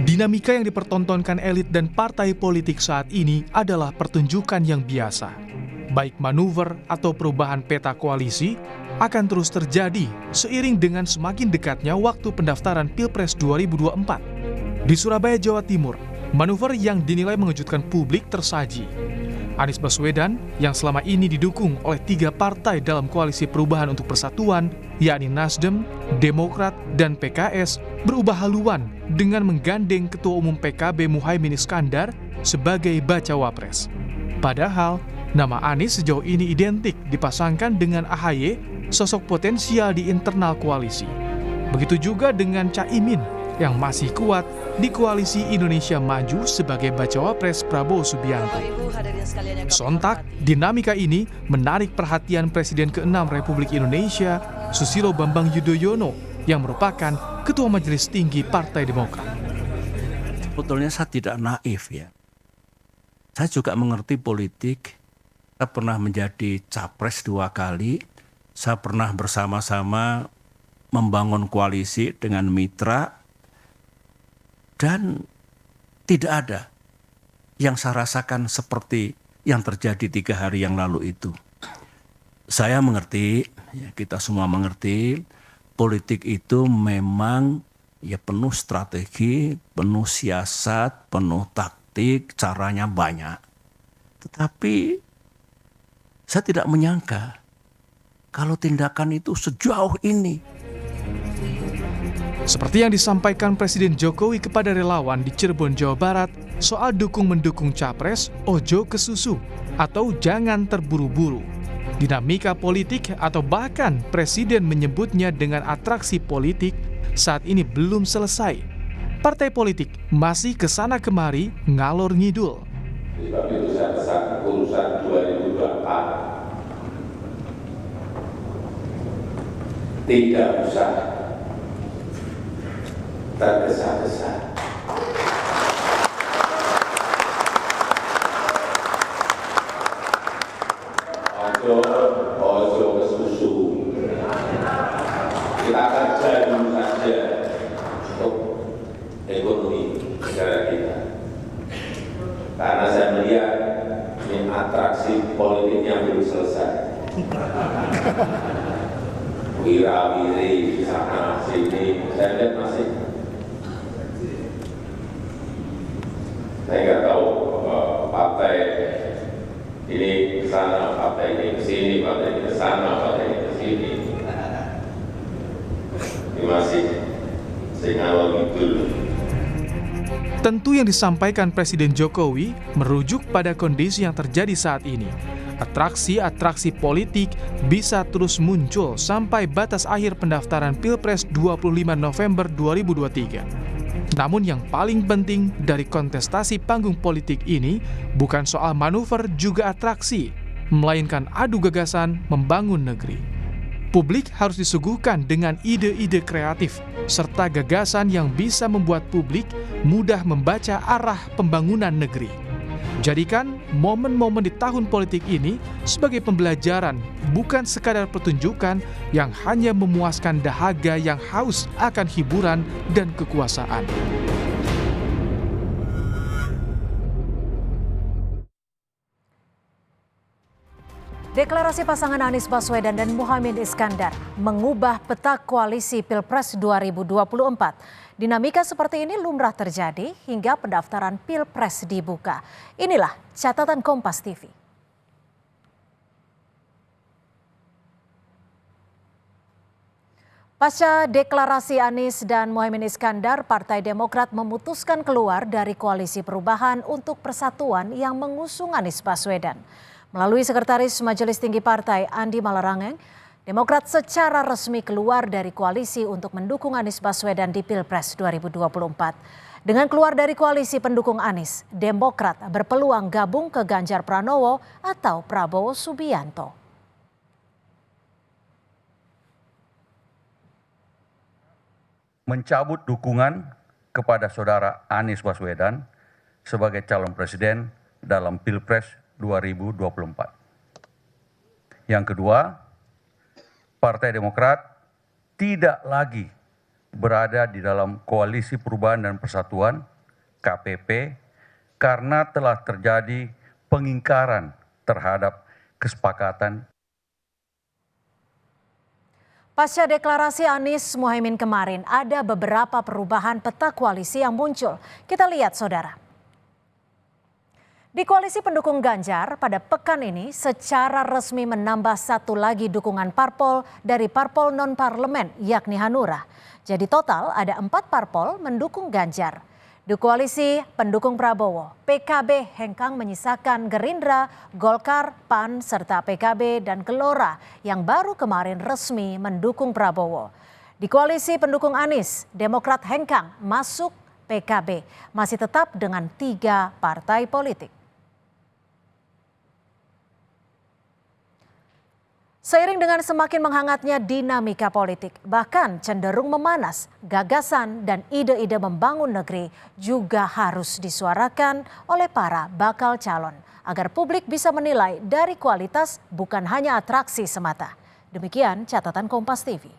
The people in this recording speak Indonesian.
Dinamika yang dipertontonkan elit dan partai politik saat ini adalah pertunjukan yang biasa. Baik manuver atau perubahan peta koalisi akan terus terjadi seiring dengan semakin dekatnya waktu pendaftaran Pilpres 2024. Di Surabaya, Jawa Timur, manuver yang dinilai mengejutkan publik tersaji. Anies Baswedan yang selama ini didukung oleh 3 partai dalam koalisi perubahan untuk persatuan, yakni Nasdem, Demokrat, dan PKS, berubah haluan dengan menggandeng Ketua Umum PKB Muhaimin Iskandar sebagai bacawa pres. Padahal, nama Anies sejauh ini identik dipasangkan dengan AHY, sosok potensial di internal koalisi. Begitu juga dengan Caimin yang masih kuat di koalisi Indonesia Maju sebagai bacawa pres Prabowo Subianto. Sontak, dinamika ini menarik perhatian Presiden ke-6 Republik Indonesia, Susilo Bambang Yudhoyono, yang merupakan Ketua Majelis Tinggi Partai Demokrat. Sebetulnya saya tidak naif ya. Saya juga mengerti politik. Saya pernah menjadi capres 2 kali. Saya pernah bersama-sama membangun koalisi dengan mitra. Dan tidak ada yang saya rasakan seperti yang terjadi 3 hari yang lalu itu. Saya mengerti, ya kita semua mengerti, politik itu memang ya penuh strategi, penuh siasat, penuh taktik, caranya banyak. Tetapi saya tidak menyangka kalau tindakan itu sejauh ini. Seperti yang disampaikan Presiden Jokowi kepada relawan di Cirebon, Jawa Barat, soal dukung-mendukung capres, ojo kesusu, atau jangan terburu-buru. Dinamika politik atau bahkan Presiden menyebutnya dengan atraksi politik saat ini belum selesai. Partai politik masih kesana kemari ngalor ngidul. Sebab itu saya pesan urusan 2024 tidak usah tergesa-gesa. Ojo kesusu. Kita kerja dulu saja untuk ekonomi negara kita. Karena saya melihat ini atraksi politiknya belum selesai. Wira-wiri sana sini, saya lihat masih. Saya nggak tahu partai ini ke sana, partai ini ke sini, partai ini ke sana, partai ini ke sini. Ini masih ngalor ngidul. Tentu yang disampaikan Presiden Jokowi merujuk pada kondisi yang terjadi saat ini. Atraksi-atraksi politik bisa terus muncul sampai batas akhir pendaftaran Pilpres 25 November 2023. Namun yang paling penting dari kontestasi panggung politik ini bukan soal manuver juga atraksi, melainkan adu gagasan membangun negeri. Publik harus disuguhkan dengan ide-ide kreatif serta gagasan yang bisa membuat publik mudah membaca arah pembangunan negeri. Jadikan momen-momen di tahun politik ini sebagai pembelajaran, bukan sekadar pertunjukan yang hanya memuaskan dahaga yang haus akan hiburan dan kekuasaan. Deklarasi pasangan Anies Baswedan dan Muhaimin Iskandar mengubah peta koalisi Pilpres 2024. Dinamika seperti ini lumrah terjadi hingga pendaftaran Pilpres dibuka. Inilah catatan Kompas TV. Pasca deklarasi Anies dan Muhaimin Iskandar, Partai Demokrat memutuskan keluar dari Koalisi Perubahan untuk Persatuan yang mengusung Anies Baswedan. Melalui Sekretaris Majelis Tinggi Partai Andi Malarangeng, Demokrat secara resmi keluar dari koalisi untuk mendukung Anies Baswedan di Pilpres 2024. Dengan keluar dari koalisi pendukung Anies, Demokrat berpeluang gabung ke Ganjar Pranowo atau Prabowo Subianto. Mencabut dukungan kepada saudara Anies Baswedan sebagai calon presiden dalam Pilpres 2024. Yang kedua, Partai Demokrat tidak lagi berada di dalam Koalisi Perubahan dan Persatuan (KPP) karena telah terjadi pengingkaran terhadap kesepakatan. Pasca deklarasi Anies Muhaimin kemarin, ada beberapa perubahan peta koalisi yang muncul. Kita lihat, saudara. Di koalisi pendukung Ganjar, pada pekan ini secara resmi menambah satu lagi dukungan parpol dari parpol non-parlemen, yakni Hanura. Jadi total ada 4 parpol mendukung Ganjar. Di koalisi pendukung Prabowo, PKB hengkang menyisakan Gerindra, Golkar, PAN, serta PKB dan Gelora yang baru kemarin resmi mendukung Prabowo. Di koalisi pendukung Anies, Demokrat hengkang masuk PKB, masih tetap dengan 3 partai politik. Seiring dengan semakin menghangatnya dinamika politik, bahkan cenderung memanas, gagasan dan ide-ide membangun negeri juga harus disuarakan oleh para bakal calon agar publik bisa menilai dari kualitas bukan hanya atraksi semata. Demikian catatan Kompas TV.